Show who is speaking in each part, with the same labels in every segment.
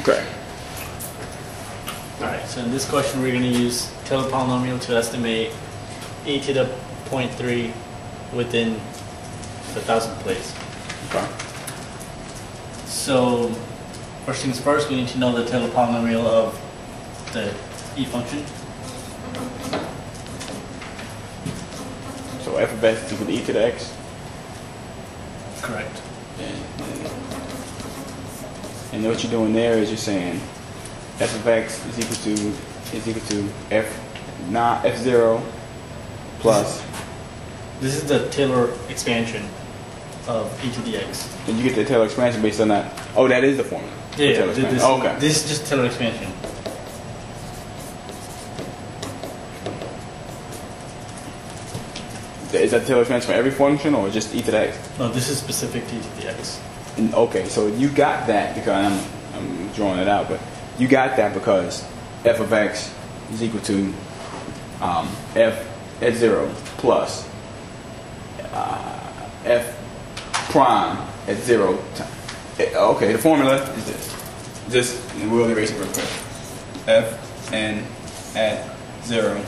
Speaker 1: Okay.
Speaker 2: Alright, so in this question we're going to use Taylor polynomial to estimate e to the 0.3 within the thousandth place.
Speaker 1: Okay.
Speaker 2: So first things first, we need to know the Taylor polynomial of the e function.
Speaker 1: So f of x is equal to e to the x.
Speaker 2: Correct.
Speaker 1: And what you're doing there is you're saying f of x is equal to f0 plus.
Speaker 2: This is the Taylor expansion of e to the x.
Speaker 1: And you get the Taylor expansion based on that. Oh, that is the formula.
Speaker 2: Yeah,
Speaker 1: okay.
Speaker 2: This is just Taylor expansion.
Speaker 1: Is that Taylor expansion for every function or just e to the x?
Speaker 2: No, this is specific to e to the x.
Speaker 1: Okay, so you got that because I'm drawing it out, but you got that because f of x is equal to f at 0 plus f prime at 0. Okay, the formula is this. Just, we'll erase it real quick. F n at 0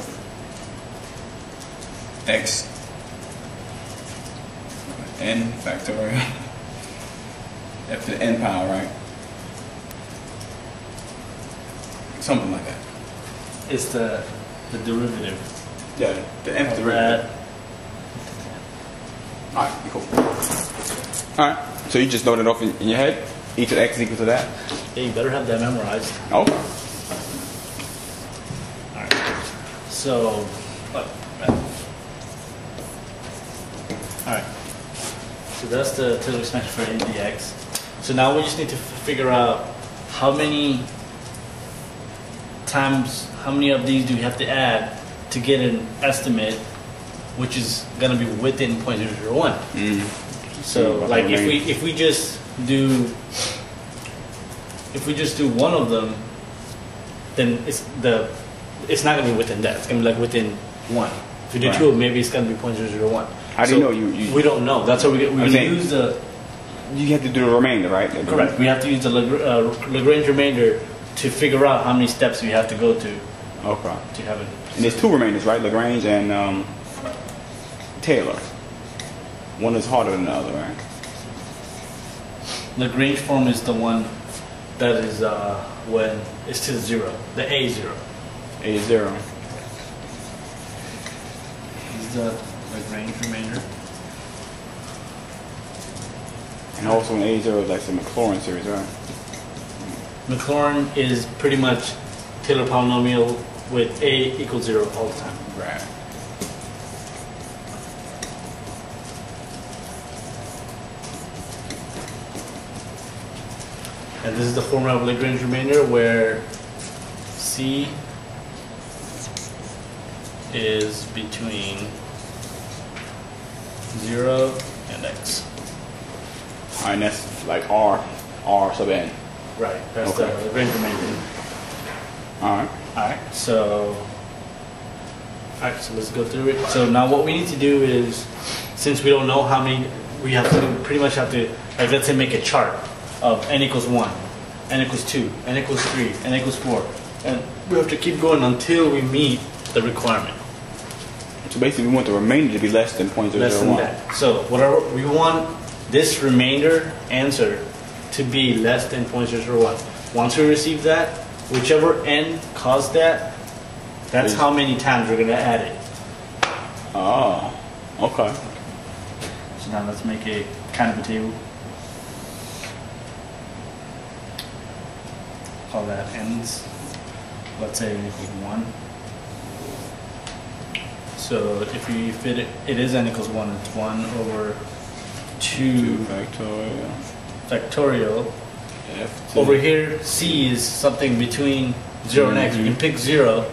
Speaker 1: x n factorial f to the n power, right? Something like that.
Speaker 2: It's the derivative.
Speaker 1: Yeah, the nth derivative. Alright, cool. Alright, so you just know that off in your head? E to the x is equal to that?
Speaker 2: Yeah, you better have that memorized.
Speaker 1: Okay.
Speaker 2: Alright, so, alright, so that's the Taylor expansion for e to the x. So now we just need to figure out how many of these do we have to add to get an estimate which is going to be within 0.001. So like if we just do one of them, then it's not going to be within that. It's going to be like within 1. If we do two of them, maybe it's going to be 0.001.
Speaker 1: How do you know you
Speaker 2: we don't know. That's why we use the.
Speaker 1: You have to do the remainder, right?
Speaker 2: Correct. We have to use the Lagrange remainder to figure out how many steps we have to go to.
Speaker 1: Okay.
Speaker 2: To have it.
Speaker 1: And there's two remainders, right? Lagrange and Taylor. One is harder than the other, right?
Speaker 2: Lagrange form is the one that is when it's to the 0, the A0.
Speaker 1: A0.
Speaker 2: This is the Lagrange remainder.
Speaker 1: And also in A0 is like the Maclaurin series, right?
Speaker 2: Maclaurin is pretty much Taylor polynomial with A equals 0 all the time.
Speaker 1: Right.
Speaker 2: And this is the formula of Lagrange remainder where C is between 0 and x.
Speaker 1: Alright, and that's like R sub n.
Speaker 2: Right, that's the Lagrange remainder. Alright, so let's go through it. So now what we need to do is, since we don't know how many, we have to pretty much have to, like let's say make a chart of n equals 1, n equals 2, n equals 3, n equals 4. And we have to keep going until we meet the requirement.
Speaker 1: So basically we want the remainder to be less than 0.001.
Speaker 2: Less than that. So whatever we want this remainder answer to be less than 0.001. Once we receive that, whichever n caused that, that's how many times we're going to add it.
Speaker 1: Oh, okay.
Speaker 2: So now let's make a kind of a table. Call that n's. Let's say 1. So if we fit it, it is n equals 1. It's 1 over 2 factorial. Over here, C is something between 0 and x. You can pick 0.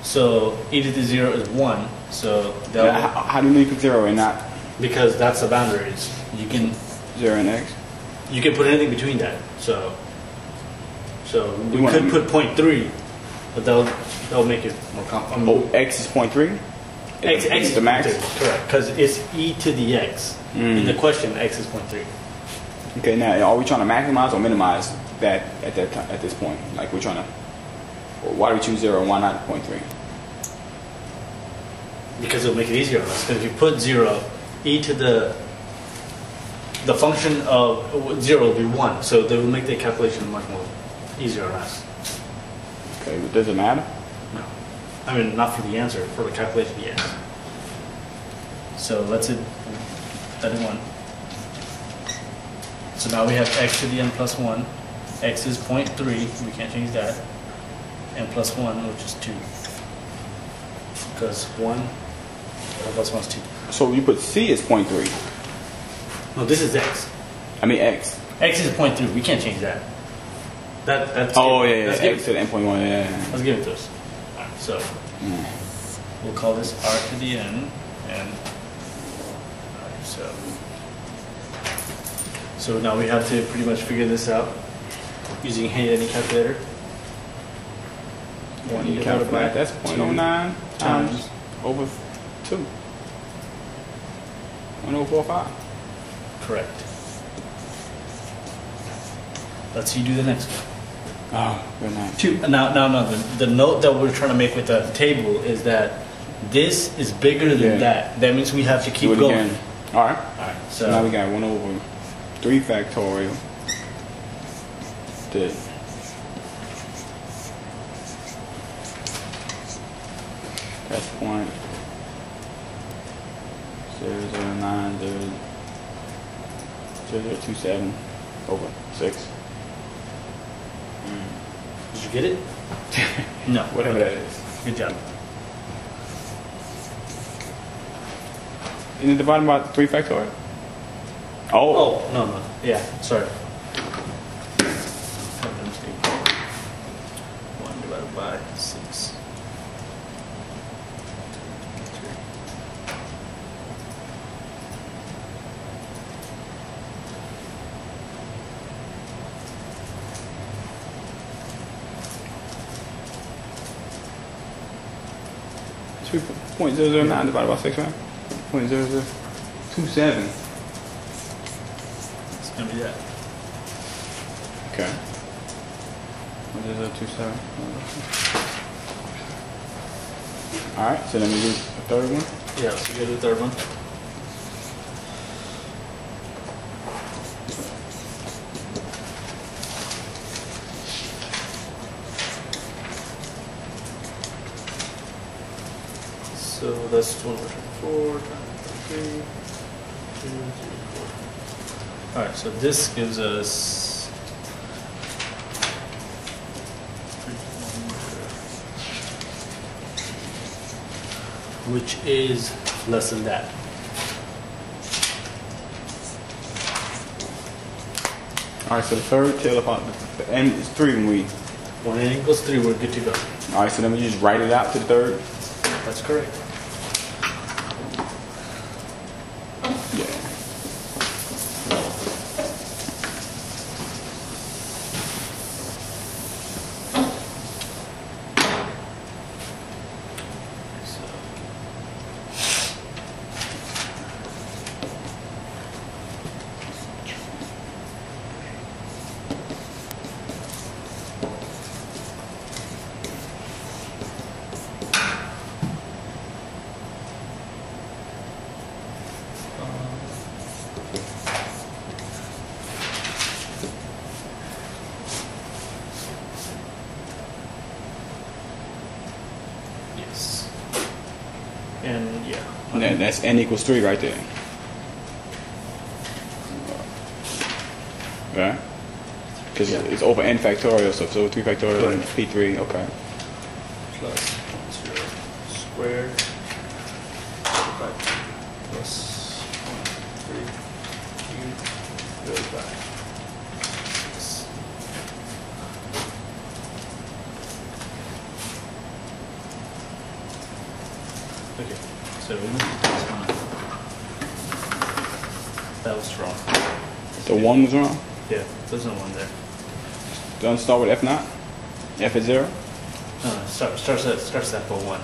Speaker 2: So e to the 0 is 1. So
Speaker 1: how do you know you pick 0 and not?
Speaker 2: Because that's the boundaries. You can
Speaker 1: 0 and x.
Speaker 2: You can put anything between that. So we could put 0.3, but that'll make it more complicated.
Speaker 1: Oh, x is 0.3.
Speaker 2: X is
Speaker 1: the max.
Speaker 2: Correct, because it's e to the x. In the question, x is 0.3.
Speaker 1: Okay, now are we trying to maximize or minimize that at that time, at this point? Like we're trying to. Why do we choose 0 and why not 0.3?
Speaker 2: Because it'll make it easier on us. Because if you put 0, e to the function of 0 will be 1, so they will make the calculation much more easier on us.
Speaker 1: Okay, but does it matter?
Speaker 2: No. I mean, not for the answer, for the calculation, yes. So let's that is 1. So now we have x to the n plus 1. X is 0.3, we can't change that. N plus 1, which is 2. Because 1 plus 1 is 2.
Speaker 1: So you put c as 0.3.
Speaker 2: No, this is x.
Speaker 1: I mean x.
Speaker 2: X is 0.3, we can't change that. That's
Speaker 1: Oh
Speaker 2: given.
Speaker 1: yeah,
Speaker 2: That's
Speaker 1: x to the n.1. Yeah.
Speaker 2: Let's give it to us. Alright, so we'll call this r to the n, and alright, so now we have to pretty much figure this out using any calculator.
Speaker 1: You calculate that's 0.09 times over 2. 1045.
Speaker 2: Correct. Let's see you do the next one.
Speaker 1: Oh, good night.
Speaker 2: No. The note that we're trying to make with the table is that this is bigger than that. That means we have to keep going.
Speaker 1: Again. All right.
Speaker 2: So
Speaker 1: now we got 1 over 3 factorial. That's 0.00900027 over 6.
Speaker 2: Did you get it? No.
Speaker 1: Whatever that is.
Speaker 2: Good job.
Speaker 1: Isn't it divided by 3 factorial? Oh.
Speaker 2: Oh, no. Yeah, sorry. 1 divided by 6.
Speaker 1: Two 0.009 divided by 6, right? 0.0027.
Speaker 2: It's gonna be that.
Speaker 1: Okay. 0.0027. Alright, so let me do the third one.
Speaker 2: Yeah, so we go to the third one. So that's 4 times 3, 2, 3, 4. Alright, so this gives us which is less than that.
Speaker 1: Alright, so the third tail upon the n is 3 when we.
Speaker 2: When n equals 3, we're good to go.
Speaker 1: Alright, so then we just write it out to the third.
Speaker 2: That's correct.
Speaker 1: Yeah.
Speaker 2: Yes. And yeah.
Speaker 1: And that's n equals 3 right there. Right? Because it's over n factorial, so it's over 3 factorial and p3, okay.
Speaker 2: Plus 0 squared plus 3 cubed divided by 6. Okay, so that was wrong.
Speaker 1: So 1 was wrong?
Speaker 2: Yeah, there's no 1 there.
Speaker 1: Don't start with f naught? F at 0?
Speaker 2: Starts at 1.